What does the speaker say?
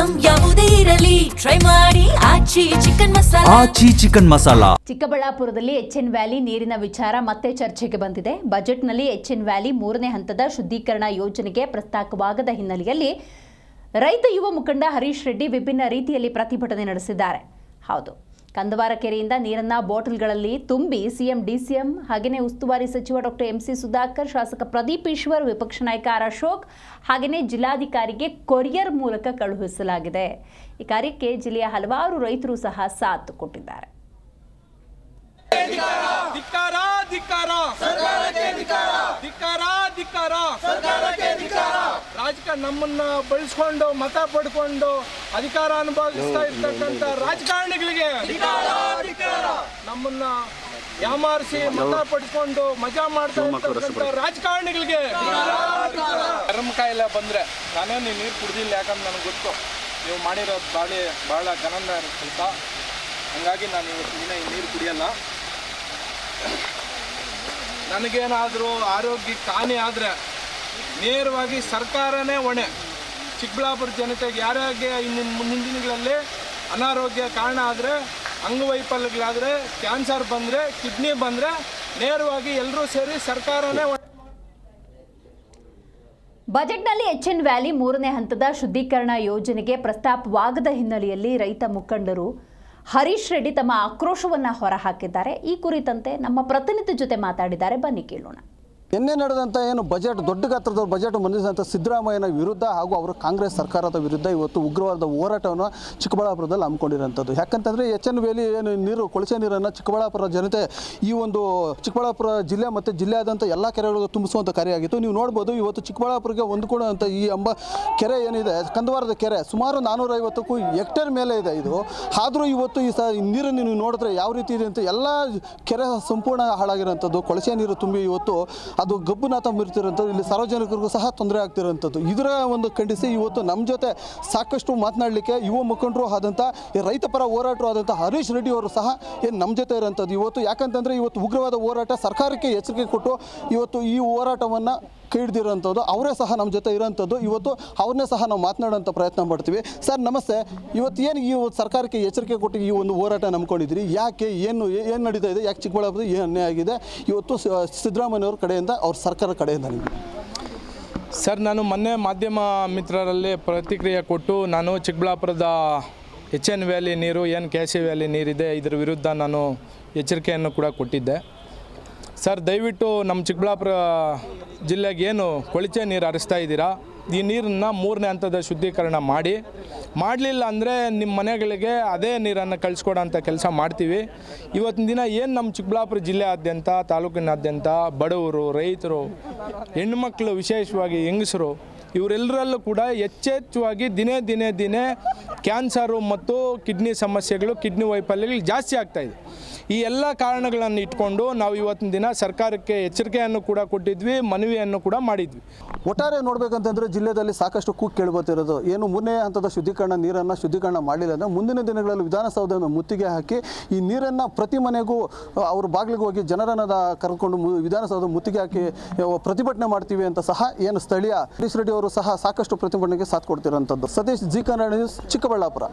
Item ಯಾವುದೇ ಇರಲಿ try ಮಾಡಿ ಆಚಿ ಚಿಕನ್ ಮಸಾಲಾ. ಚಿಕ್ಕಬಳ್ಳಾಪುರದಲ್ಲಿ ಎಚ್ಎನ್ ವ್ಯಾಲಿ ನೀರಿನ ವಿಚಾರ ಮತ್ತೆ ಚರ್ಚೆಗೆ ಬಂದಿದೆ. ಬಜೆಟ್ನಲ್ಲಿ ಎಚ್ಎನ್ ವ್ಯಾಲಿ 3ನೇ ಹಂತದ ಶುದ್ಧೀಕರಣ ಯೋಜನೆಗೆ ಪ್ರಸ್ತಾಪವಾಗದ ಹಿನ್ನೆಲೆಯಲ್ಲಿ ರೈತ ಯುವ ಮುಖಂಡ ಹರೀಶ್ ರೆಡ್ಡಿ ವಿಭಿನ್ನ ರೀತಿಯಲ್ಲಿ ಪ್ರತಿಭಟನೆ ನಡೆಸಿದ್ದಾರೆ. ಹೌದು, ಕಂದವಾರ ಕೆರೆಯಿಂದ ನೀರನ್ನ ಬಾಟಲ್ಗಳಲ್ಲಿ ತುಂಬಿ ಸಿಎಂ ಡಿಸಿಎಂ ಹಾಗೆಯೇ ಉಸ್ತುವಾರಿ ಸಚಿವ ಡಾಕ್ಟರ್ ಎಂಸಿ ಸುಧಾಕರ್, ಶಾಸಕ ಪ್ರದೀಪ್ ಈಶ್ವರ್, ವಿಪಕ್ಷ ನಾಯಕ ಆರ್ ಅಶೋಕ್ ಹಾಗೆಯೇ ಜಿಲ್ಲಾಧಿಕಾರಿಗೆ ಕೊರಿಯರ್ ಮೂಲಕ ಕಳುಹಿಸಲಾಗಿದೆ. ಈ ಕಾರ್ಯಕ್ಕೆ ಜಿಲ್ಲೆಯ ಹಲವಾರು ರೈತರು ಸಹ ಸಾಥ್ ಕೊಟ್ಟಿದ್ದಾರೆ. ರಾಜಕಾರಣ ನಮ್ಮನ್ನ ಬಳಸ್ಕೊಂಡು ಮತ ಪಡ್ಕೊಂಡು ಅಧಿಕಾರ ಅನುಭವಿಸ್ತಾ ಇರ್ತಕ್ಕಂಥ ರಾಜಕಾರಣಿಗಳಿಗೆ, ನಮ್ಮನ್ನ ಯಾಮಾರಿಸಿ ಮತ ಪಡ್ಕೊಂಡು ಮಜಾ ಮಾಡ್ತಾ ಇರ್ತಕ್ಕಂಥ ರಾಜಕಾರಣಿಗಳಿಗೆ ಗರಂ ಕಾಯಿಲೆ ಬಂದ್ರೆ ನಾನೇನು ನೀರು ಕುಡ್ದಿಲ್ಲ, ಯಾಕಂದ್ರೆ ನನಗೆ ಗೊತ್ತು ನೀವು ಮಾಡಿರೋದು ಬಹಳ ಗನಂದ ಕೆಲಸ. ಹಂಗಾಗಿ ನಾನು ಇವತ್ತು ದಿನ ಈ ನೀರು ಕುಡಿಯಲ್ಲ. ನನಗೇನಾದರೂ ಆರೋಗ್ಯಕ್ಕೆ ಹಾನಿ ಆದರೆ ನೇರವಾಗಿ ಸರ್ಕಾರನೇ ಹೊಣೆ. ಚಿಕ್ಕಬಳ್ಳಾಪುರ ಜನತೆಗೆ ಯಾರ್ಯಾರಿಗೆ ಮುಂದಿನ ದಿನಗಳಲ್ಲಿ ಅನಾರೋಗ್ಯ ಕಾರಣ ಆದರೆ, ಅಂಗವೈಫಲ್ಯಗಳಾದರೆ, ಕ್ಯಾನ್ಸರ್ ಬಂದರೆ, ಕಿಡ್ನಿ ಬಂದರೆ ನೇರವಾಗಿ ಎಲ್ಲರೂ ಸೇರಿ ಸರ್ಕಾರನೇ ಹೊಣೆ. ಬಜೆಟ್ನಲ್ಲಿ ಎಚ್ಎನ್ ವ್ಯಾಲಿ 3ನೇ ಹಂತದ ಶುದ್ಧೀಕರಣ ಯೋಜನೆಗೆ ಪ್ರಸ್ತಾಪವಾಗದ ಹಿನ್ನೆಲೆಯಲ್ಲಿ ರೈತ ಮುಖಂಡರು ಹರೀಶ್ ರೆಡ್ಡಿ ತಮ್ಮ ಆಕ್ರೋಶವನ್ನು ಹೊರಹಾಕಿದ್ದಾರೆ. ಈ ಕುರಿತಂತೆ ನಮ್ಮ ಪ್ರತಿನಿಧಿ ಜೊತೆ ಮಾತಾಡಿದ್ದಾರೆ, ಬನ್ನಿ ಕೇಳೋಣ. ನಿನ್ನೆ ನಡೆದಂಥ ಏನು ಬಜೆಟ್, ದೊಡ್ಡ ಗಾತ್ರದ ಬಜೆಟ್ ಮಂಡಿಸಿದಂಥ ಸಿದ್ದರಾಮಯ್ಯನ ವಿರುದ್ಧ ಹಾಗೂ ಅವರ ಕಾಂಗ್ರೆಸ್ ಸರ್ಕಾರದ ವಿರುದ್ಧ ಇವತ್ತು ಉಗ್ರವಾದ ಹೋರಾಟವನ್ನು ಚಿಕ್ಕಬಳ್ಳಾಪುರದಲ್ಲಿ ಹಮ್ಮಿಕೊಂಡಿರೋಂಥದ್ದು. ಯಾಕಂತಂದರೆ ಎಚ್ಎನ್ ವ್ಯಾಲಿ ಏನು ನೀರು, ಕೊಳಚೆ ನೀರನ್ನು ಚಿಕ್ಕಬಳ್ಳಾಪುರ ಜನತೆ ಈ ಒಂದು ಚಿಕ್ಕಬಳ್ಳಾಪುರ ಜಿಲ್ಲೆ ಮತ್ತು ಜಿಲ್ಲೆಯಾದಂಥ ಎಲ್ಲ ಕೆರೆಗಳಿಗೂ ತುಂಬಿಸುವಂಥ ಕಾರ್ಯ ಆಗಿತ್ತು. ನೀವು ನೋಡ್ಬೋದು, ಇವತ್ತು ಚಿಕ್ಕಬಳ್ಳಾಪುರಕ್ಕೆ ಹೊಂದಿಕೊಳ್ಳುವಂಥ ಈ ಕೆರೆ ಏನಿದೆ, ಕಂದವಾರದ ಕೆರೆ, ಸುಮಾರು 450ಕ್ಕೂ ಹೆಕ್ಟೇರ್ ಮೇಲೆ ಇದೆ ಇದು. ಆದರೂ ಇವತ್ತು ಈ ನೀರನ್ನು ನೀವು ನೋಡಿದ್ರೆ ಯಾವ ರೀತಿ ಇದೆ ಅಂತ, ಎಲ್ಲ ಕೆರೆ ಸಂಪೂರ್ಣ ಹಾಳಾಗಿರೋಂಥದ್ದು, ಕೊಳಚೆ ನೀರು ತುಂಬಿ ಇವತ್ತು ಅದು ಗಬ್ಬುನಾಥ ಮೀರ್ತಿರೋಂಥದ್ದು, ಇಲ್ಲಿ ಸಾರ್ವಜನಿಕರಿಗೂ ಸಹ ತೊಂದರೆ ಆಗ್ತಿರೋಂಥದ್ದು. ಇದರ ಒಂದು ಖಂಡಿಸಿ ಇವತ್ತು ನಮ್ಮ ಜೊತೆ ಸಾಕಷ್ಟು ಮಾತನಾಡಲಿಕ್ಕೆ ಯುವ ಮುಖಂಡರು ಆದಂಥ ರೈತ ಪರ ಹೋರಾಟರು ಆದಂಥ ಹರೀಶ್ ರೆಡ್ಡಿ ಅವರು ಸಹ ನಮ್ಮ ಜೊತೆ ಇರೋಂಥದ್ದು ಇವತ್ತು. ಯಾಕಂತಂದರೆ ಇವತ್ತು ಉಗ್ರವಾದ ಹೋರಾಟ, ಸರ್ಕಾರಕ್ಕೆ ಎಚ್ಚರಿಕೆ ಕೊಟ್ಟು ಇವತ್ತು ಈ ಹೋರಾಟವನ್ನು ಕೈ ಹಿಡಿದಿರೋಂಥದ್ದು, ಅವರೇ ಸಹ ನಮ್ಮ ಜೊತೆ ಇರೋಂಥದ್ದು. ಇವತ್ತು ಅವ್ರನ್ನೇ ಸಹ ನಾವು ಮಾತನಾಡೋಂಥ ಪ್ರಯತ್ನ ಮಾಡ್ತೀವಿ. ಸರ್ ನಮಸ್ತೆ. ಇವತ್ತು ಏನು ಈ ಸರ್ಕಾರಕ್ಕೆ ಎಚ್ಚರಿಕೆ ಕೊಟ್ಟು ಈ ಒಂದು ಹೋರಾಟ ನಂಬ್ಕೊಂಡಿದ್ದೀರಿ, ಯಾಕೆ, ಏನು ನಡೀತಾ ಇದೆ, ಯಾಕೆ ಚಿಕ್ಕಬಳ್ಳಾಪುರದ ಏನು ಅನ್ಯಾಯ ಆಗಿದೆ ಇವತ್ತು ಸಿದ್ದರಾಮಯ್ಯವ್ರ ಕಡೆಯಿಂದ, ಅವ್ರ ಸರ್ಕಾರದ ಕಡೆಯಿಂದ ನಿಮಗೆ? ಸರ್, ನಾನು ಮೊನ್ನೆ ಮಾಧ್ಯಮ ಮಿತ್ರರಲ್ಲಿ ಪ್ರತಿಕ್ರಿಯೆ ಕೊಟ್ಟು ನಾನು ಚಿಕ್ಕಬಳ್ಳಾಪುರದ ಎಚ್ಎನ್ ವ್ಯಾಲಿ ನೀರು, ಏನು KC ವ್ಯಾಲಿ ನೀರಿದೆ, ಇದರ ವಿರುದ್ಧ ನಾನು ಎಚ್ಚರಿಕೆಯನ್ನು ಕೂಡ ಕೊಟ್ಟಿದ್ದೆ. ಸರ್, ದಯವಿಟ್ಟು ನಮ್ಮ ಚಿಕ್ಕಬಳ್ಳಾಪುರ ಜಿಲ್ಲೆಗೆ ಏನು ಕೊಳಚೆ ನೀರು ಹರಿಸ್ತಾ ಇದ್ದೀರಾ, ಈ ನೀರನ್ನು 3ನೇ ಹಂತದ ಶುದ್ಧೀಕರಣ ಮಾಡಲಿಲ್ಲ ಅಂದರೆ ನಿಮ್ಮ ಮನೆಗಳಿಗೆ ಅದೇ ನೀರನ್ನು ಕಳಿಸ್ಕೊಡೋಂಥ ಕೆಲಸ ಮಾಡ್ತೀವಿ. ಇವತ್ತಿನ ದಿನ ಏನು ನಮ್ಮ ಚಿಕ್ಕಬಳ್ಳಾಪುರ ಜಿಲ್ಲೆಯಾದ್ಯಂತ, ತಾಲೂಕಿನಾದ್ಯಂತ ಬಡವರು, ರೈತರು, ಹೆಣ್ಮಕ್ಳು, ವಿಶೇಷವಾಗಿ ಹೆಂಗಸರು, ಇವರೆಲ್ಲರಲ್ಲೂ ಕೂಡ ಹೆಚ್ಚೆಚ್ಚುವಾಗಿ ದಿನೇ ಕ್ಯಾನ್ಸರು ಮತ್ತು ಕಿಡ್ನಿ ಸಮಸ್ಯೆಗಳು, ಕಿಡ್ನಿ ವೈಫಲ್ಯಗಳು ಜಾಸ್ತಿ ಆಗ್ತಾಯಿದೆ. ಈ ಎಲ್ಲ ಕಾರಣಗಳನ್ನು ಇಟ್ಕೊಂಡು ನಾವು ಇವತ್ತಿನ ದಿನ ಸರ್ಕಾರಕ್ಕೆ ಎಚ್ಚರಿಕೆಯನ್ನು ಕೂಡ ಕೊಟ್ಟಿದ್ವಿ, ಮನವಿಯನ್ನು ಕೂಡ ಮಾಡಿದ್ವಿ. ಒಟ್ಟಾರೆ ನೋಡಬೇಕಂತಂದರೆ ಜಿಲ್ಲೆಯಲ್ಲಿ ಸಾಕಷ್ಟು ಕೂಗು ಕೇಳಿಬರ್ತಿರೋದು ಏನು, 3ನೇ ಹಂತದ ನೀರನ್ನು ಶುದ್ಧೀಕರಣ ಮಾಡಲಿಲ್ಲ ಅಂದರೆ ಮುಂದಿನ ದಿನಗಳಲ್ಲಿ ವಿಧಾನಸೌಧವನ್ನು ಮುತ್ತಿಗೆ ಹಾಕಿ ಈ ನೀರನ್ನು ಪ್ರತಿ ಮನೆಗೂ ಅವ್ರ ಬಾಗಿಲಿಗೆ ಹೋಗಿ ಜನರನ್ನು ಕರ್ಕೊಂಡು ವಿಧಾನಸೌಧ ಮುತ್ತಿಗೆ ಹಾಕಿ ಪ್ರತಿಭಟನೆ ಮಾಡ್ತೀವಿ ಅಂತ ಸಹ ಏನು ಸ್ಥಳೀಯ ಹರೀಶ್ ರೆಡ್ಡಿ ಅವರು ಸಹ ಸಾಕಷ್ಟು ಪ್ರತಿಭಟನೆಗೆ ಸಾಥ್ ಕೊಡ್ತಿರೋಂಥದ್ದು. Satish, Zee Kannada news, Chikkaballapur.